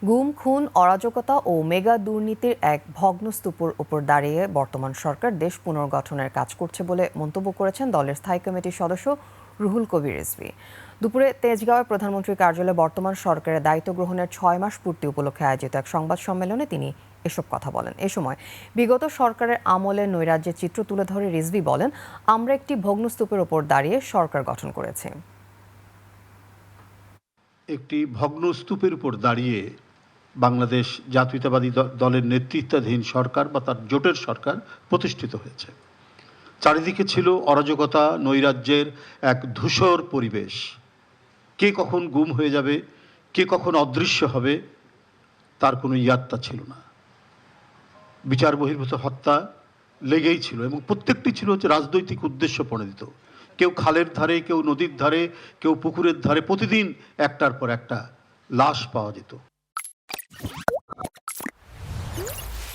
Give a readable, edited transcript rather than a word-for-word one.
গুম, খুন, অরাজকতা ও মেগা দুর্নীতির এক ভগ্ন স্তূপের উপর দাঁড়িয়ে বর্তমান সরকার দেশ পুনর্গঠনের কাজ করছে বলে মন্তব্য করেছেন দলের স্থায়ী কমিটির সদস্য রুহুল কবির রিজভী। দুপুরে তেজগাঁওয়ে প্রধানমন্ত্রীর কার্যালয়ে বর্তমান সরকারের দায়িত্ব গ্রহণের 6 মাস পূর্তি উপলক্ষে আয়োজিত এক সংবাদ সম্মেলনে তিনি এসব কথা বলেন। এ সময় বিগত সরকারের আমলে নৈরাজ্যের চিত্র তুলে ধরে রিজভী বলেন, আমরা একটি ভগ্নস্তূপের উপর দাঁড়িয়ে সরকার গঠন করেছি। একটি ভগ্নস্তূপের উপর দাঁড়িয়ে বাংলাদেশ জাতীয়তাবাদী দলের নেতৃত্বাধীন সরকার বা তার জোটের সরকার প্রতিষ্ঠিত হয়েছে। চারিদিকে ছিল অরাজকতা, নৈরাজ্যের এক ধূসর পরিবেশ। কে কখন গুম হয়ে যাবে, কে কখন অদৃশ্য হবে, তার কোনো ইয়াত্তা ছিল না। বিচার বহির্ভূত হত্যা লেগেই ছিল এবং প্রত্যেকটি ছিল হচ্ছে রাজনৈতিক উদ্দেশ্য প্রণোদিত। কেউ খালের ধারে, কেউ নদীর ধারে, কেউ পুকুরের ধারে, প্রতিদিন একটার পর একটা লাশ পাওয়া যেত।